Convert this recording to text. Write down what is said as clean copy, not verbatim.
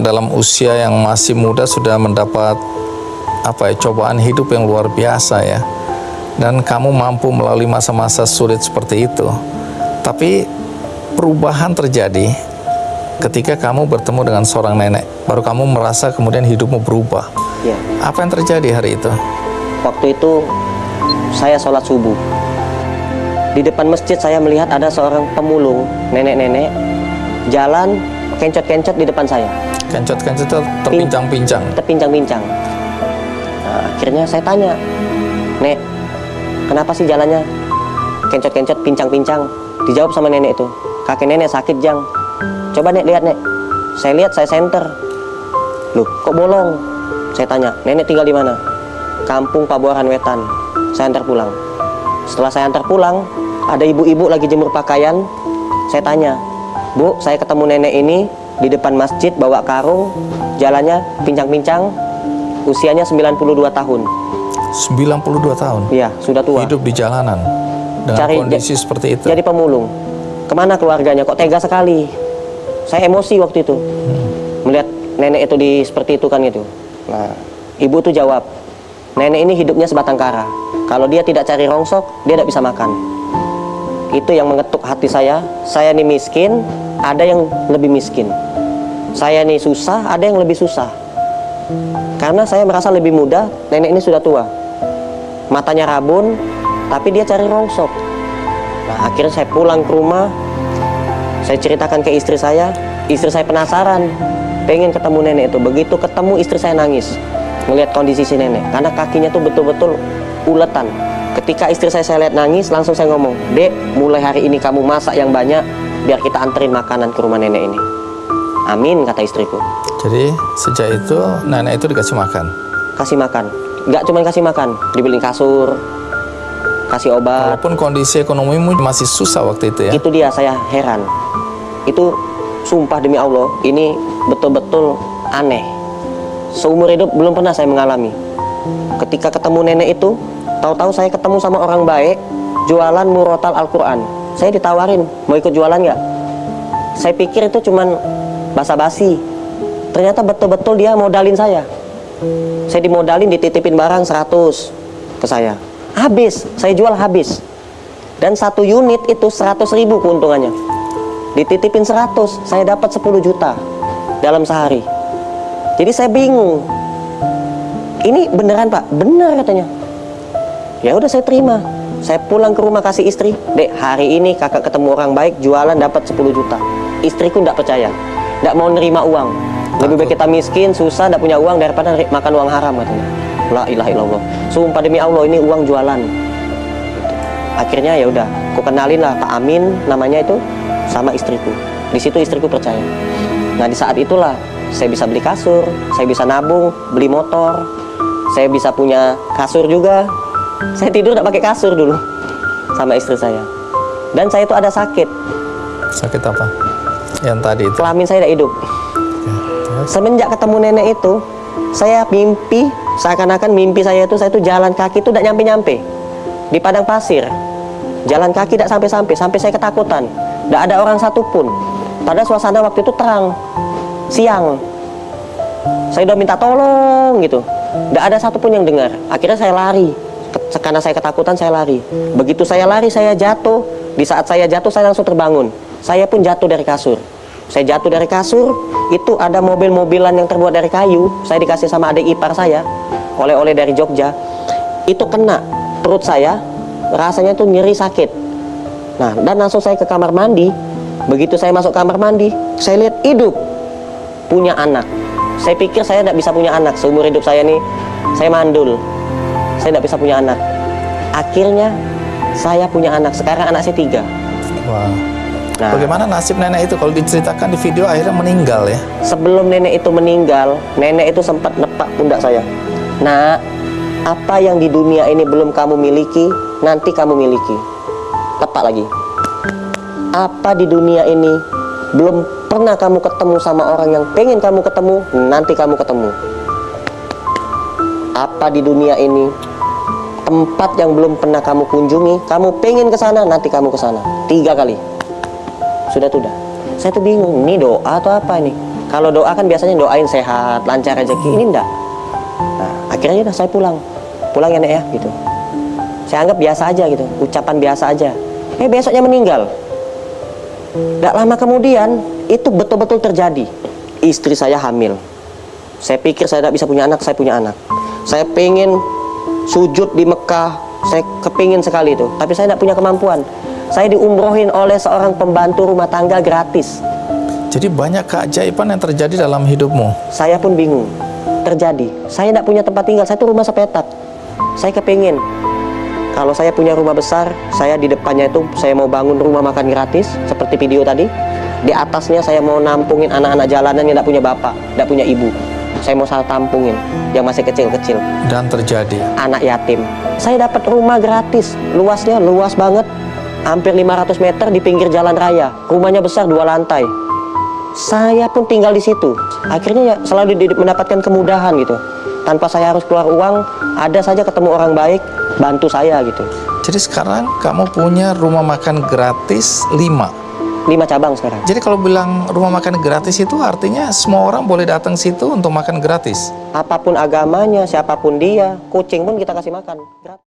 dalam usia yang masih muda sudah mendapat cobaan hidup yang luar biasa ya. Dan kamu mampu melalui masa-masa sulit seperti itu. Tapi perubahan terjadi ketika kamu bertemu dengan seorang nenek. Baru kamu merasa kemudian hidupmu berubah. Ya. Apa yang terjadi hari itu? Waktu itu saya sholat subuh. Di depan masjid saya melihat ada seorang pemulung, nenek-nenek, jalan kencot-kencot di depan saya. Kencot-kencot itu terpincang-pincang. Terpincang-pincang. Nah, akhirnya saya tanya, "Nek, kenapa sih jalannya kencot-kencot, pincang-pincang?" Dijawab sama nenek itu, "Kakek nenek sakit, Jang." "Coba Nek, lihat Nek." Saya lihat, saya senter. "Loh, kok bolong?" Saya tanya, "Nenek tinggal di mana?" "Kampung Pabuaran Wetan." Saya antar pulang. Setelah saya antar pulang, ada ibu-ibu lagi jemur pakaian. Saya tanya, "Bu, saya ketemu nenek ini di depan masjid bawa karung, jalannya pincang-pincang, usianya 92 tahun." 92 tahun? Iya, sudah tua. Hidup di jalanan dengan kondisi seperti itu. Jadi pemulung. Kemana keluarganya? Kok tega sekali? Saya emosi waktu itu. Melihat nenek itu seperti itu kan gitu. Nah, ibu tuh jawab, "Nenek ini hidupnya sebatang kara. Kalau dia tidak cari rongsok, dia tidak bisa makan." Itu yang mengetuk hati saya. Saya nih miskin, ada yang lebih miskin. Saya nih susah, ada yang lebih susah. Karena saya merasa lebih muda, nenek ini sudah tua. Matanya rabun, tapi dia cari rongsok. Nah, akhirnya saya pulang ke rumah. Saya ceritakan ke istri saya. Istri saya penasaran, pengen ketemu nenek itu. Begitu ketemu, istri saya nangis melihat kondisi si nenek, karena kakinya tuh betul-betul uletan. Ketika istri saya lihat nangis, langsung saya ngomong, "Dek, mulai hari ini kamu masak yang banyak, biar kita anterin makanan ke rumah nenek ini." "Amin," kata istriku. Jadi sejak itu nenek itu dikasih makan? Kasih makan. Nggak cuma kasih makan, dibeliin kasur, kasih obat. Walaupun kondisi ekonomimu masih susah waktu itu ya? Itu dia, saya heran. Itu sumpah demi Allah, ini betul-betul aneh. Seumur hidup belum pernah saya mengalami. Ketika ketemu nenek itu, tahu-tahu saya ketemu sama orang baik, jualan murotal Al-Quran. Saya ditawarin, "Mau ikut jualan nggak?" Saya pikir itu cuman basa-basi. Ternyata betul-betul dia modalin saya. Saya dimodalin, dititipin barang 100 ke saya. Habis, saya jual habis. Dan satu unit itu 100.000 keuntungannya. Dititipin 100, saya dapat 10 juta dalam sehari. Jadi saya bingung. "Ini beneran Pak?" "Bener," katanya. Ya udah, saya terima. Saya pulang ke rumah kasih istri, "Dek, hari ini kakak ketemu orang baik, jualan dapat 10 juta. Istriku tidak percaya, tidak mau nerima uang. Lebih baik kita miskin, susah, tidak punya uang daripada makan uang haram, katanya. La ilaha illallah. Sumpah demi Allah, ini uang jualan. Akhirnya ya udah, aku kenalin lah Pak Amin namanya itu sama istriku. Di situ istriku percaya. Nah, di saat itulah saya bisa beli kasur, saya bisa nabung, beli motor, saya bisa punya kasur juga. Saya tidur tidak pakai kasur dulu sama istri saya. Dan saya itu ada sakit. Sakit apa? Yang tadi itu? Kelamin saya tidak hidup. Semenjak ketemu nenek itu, saya mimpi, seakan-akan mimpi saya itu jalan kaki itu tidak nyampe-nyampe di padang pasir. Jalan kaki tidak sampai-sampai saya ketakutan. Tidak ada orang satupun. Padahal suasana waktu itu terang, siang. Saya udah minta tolong gitu, tidak ada satupun yang dengar. Akhirnya saya lari, karena saya ketakutan saya lari. Begitu saya lari, saya jatuh. Di saat saya jatuh, saya langsung terbangun. Saya pun jatuh dari kasur. Saya jatuh dari kasur, itu ada mobil-mobilan yang terbuat dari kayu. Saya dikasih sama adik ipar saya, oleh-oleh dari Jogja. Itu kena perut saya, rasanya tuh nyeri sakit. Nah, dan langsung saya ke kamar mandi. Begitu saya masuk kamar mandi, saya lihat hidup, punya anak. Saya pikir saya tidak bisa punya anak. Seumur hidup saya nih, saya mandul, saya tidak bisa punya anak. Akhirnya saya punya anak. Sekarang anak saya 3. Wah. Nah, bagaimana nasib nenek itu? Kalau diceritakan di video akhirnya meninggal ya? Sebelum nenek itu meninggal, nenek itu sempat nepak pundak saya. "Nah, apa yang di dunia ini belum kamu miliki, nanti kamu miliki." Tepak lagi. "Apa di dunia ini belum pernah kamu ketemu sama orang yang pengen kamu ketemu, nanti kamu ketemu. Apa di dunia ini tempat yang belum pernah kamu kunjungi, kamu pengen ke sana, nanti kamu ke sana." 3 kali. Sudah. Saya tuh bingung, ini doa atau apa ini? Kalau doa kan biasanya doain sehat, lancar rezeki, ini enggak. Nah, akhirnya udah saya pulang ya Nek ya gitu. Saya anggap biasa aja gitu, ucapan biasa aja. Besoknya meninggal. Tidak lama kemudian itu betul-betul terjadi. Istri saya hamil. Saya pikir saya tidak bisa punya anak, saya punya anak. Saya pengen sujud di Mekah, saya kepingin sekali itu. Tapi saya tidak punya kemampuan. Saya diumrohin oleh seorang pembantu rumah tangga gratis. Jadi banyak keajaiban yang terjadi dalam hidupmu. Saya pun bingung. Terjadi. Saya tidak punya tempat tinggal. Saya tuh rumah sepetak. Saya kepingin kalau saya punya rumah besar, saya di depannya itu saya mau bangun rumah makan gratis seperti video tadi. Di atasnya saya mau nampungin anak-anak jalanan yang tidak punya bapak, tidak punya ibu. Saya mau tampungin yang masih kecil-kecil. Dan terjadi. Anak yatim. Saya dapat rumah gratis. Luasnya luas banget. Hampir 500 meter di pinggir jalan raya. Rumahnya besar 2 lantai. Saya pun tinggal di situ. Akhirnya ya selalu mendapatkan kemudahan gitu. Tanpa saya harus keluar uang, ada saja ketemu orang baik, bantu saya gitu. Jadi sekarang kamu punya rumah makan gratis 5 cabang sekarang. Jadi kalau bilang rumah makan gratis itu artinya semua orang boleh datang situ untuk makan gratis. Apapun agamanya, siapapun dia, kucing pun kita kasih makan gratis.